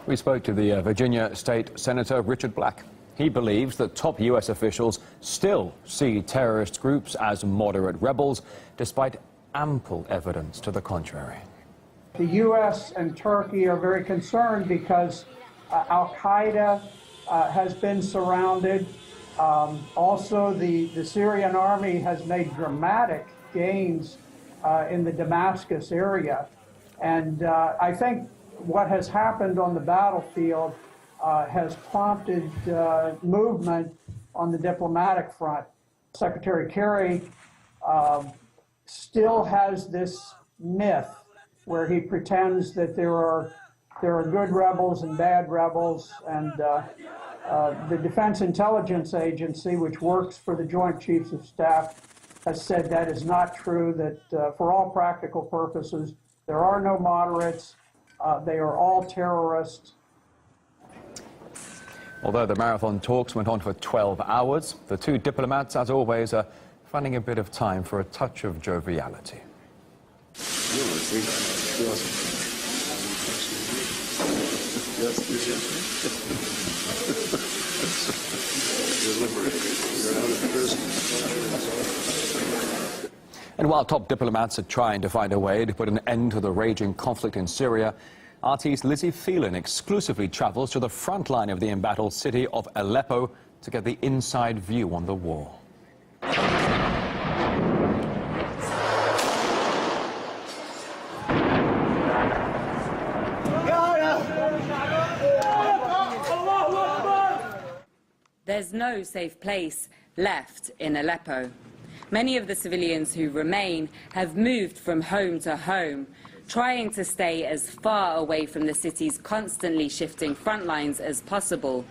We spoke to the Virginia State Senator Richard Black. He believes that top U.S. officials still see terrorist groups as moderate rebels, despite ample evidence to the contrary. The U.S. and Turkey are very concerned because Al-Qaeda has been surrounded. Also, the Syrian army has made dramatic gains in the Damascus area. And I think what has happened on the battlefield has prompted movement on the diplomatic front. Secretary Kerry still has this myth where he pretends that there are good rebels and bad rebels, and the Defense Intelligence Agency, which works for the Joint Chiefs of Staff, has said that is not true, that for all practical purposes, there are no moderates, they are all terrorists. Although the marathon talks went on for 12 hours, the two diplomats, as always, are finding a bit of time for a touch of joviality. And while top diplomats are trying to find a way to put an end to the raging conflict in Syria, RT's Lizzie Phelan exclusively travels to the front line of the embattled city of Aleppo to get the inside view on the war. There's no safe place left in Aleppo. Many of the civilians who remain have moved from home to home, trying to stay as far away from the city's constantly shifting front lines as possible.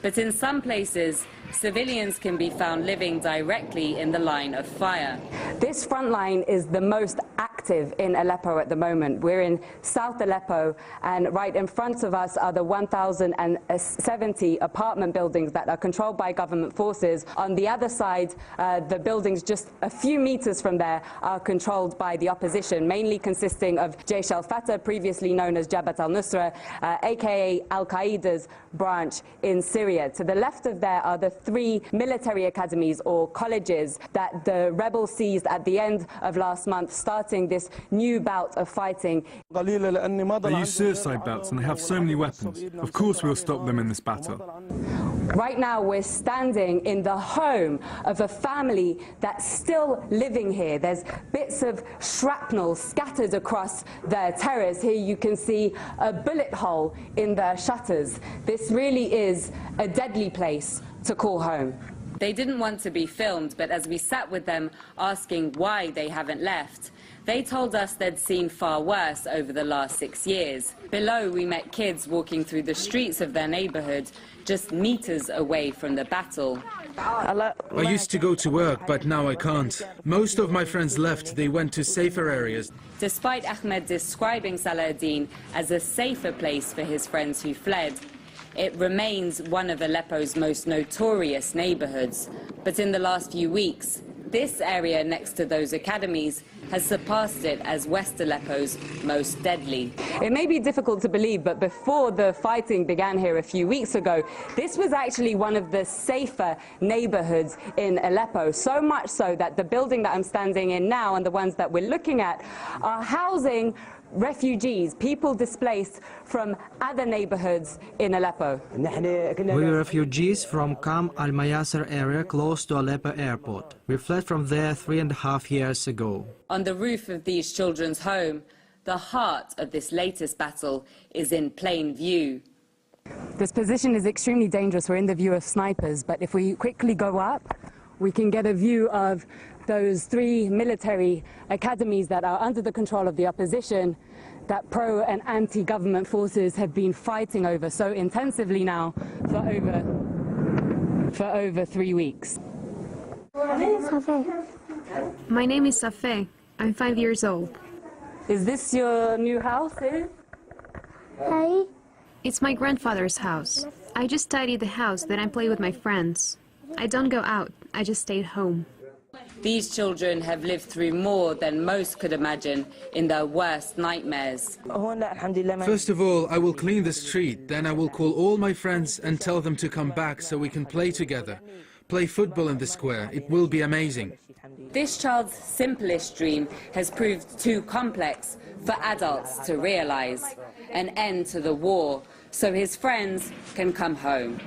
But in some places, civilians can be found living directly in the line of fire. This front line is the most active in Aleppo at the moment. We're in South Aleppo, and right in front of us are the 1,070 apartment buildings that are controlled by government forces. On the other side, the buildings just a few meters from there are controlled by the opposition, mainly consisting of Jaish al-Fatah, previously known as Jabhat al-Nusra, aka Al-Qaeda's branch in Syria. To the left of there are the 3 military academies or colleges that the rebels seized at the end of last month, starting this new bout of fighting. They use suicide belts and they have so many weapons. Of course we'll stop them in this battle. Right now we're standing in the home of a family that's still living here. There's bits of shrapnel scattered across their terrace. Here you can see a bullet hole in their shutters. This really is a deadly place to call home. They didn't want to be filmed, but as we sat with them asking why they haven't left, they told us they'd seen far worse over the last 6 years. Below, we met kids walking through the streets of their neighborhood, just meters away from the battle. I used to go to work, but now I can't. Most of my friends left. They went to safer areas. Despite Ahmed describing Salahuddin as a safer place for his friends who fled, it remains one of Aleppo's most notorious neighborhoods. But in the last few weeks, this area next to those academies has surpassed it as West Aleppo's most deadly. It may be difficult to believe, but before the fighting began here a few weeks ago, this was actually one of the safer neighborhoods in Aleppo, so much so that the building that I'm standing in now and the ones that we're looking at are housing refugees, people displaced from other neighborhoods in Aleppo. We're refugees from Qam al-Mayasir area close to Aleppo airport. We fled from there 3.5 years ago. On the roof of these children's home, the heart of this latest battle is in plain view. This position is extremely dangerous. We're in the view of snipers, but if we quickly go up, we can get a view of those 3 military academies that are under the control of the opposition that pro- and anti-government forces have been fighting over so intensively now for over 3 weeks. My name is Safé. I'm 5 years old. Is this your new house here? Hi. It's my grandfather's house. I just tidied the house, then I play with my friends. I don't go out, I just stay at home. These children have lived through more than most could imagine in their worst nightmares. First of all, I will clean the street, then I will call all my friends and tell them to come back so we can play together. Play football in the square. It will be amazing. This child's simplest dream has proved too complex for adults to realize. An end to the war, so his friends can come home.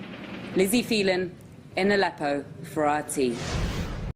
Lizzie Phelan in Aleppo for RT.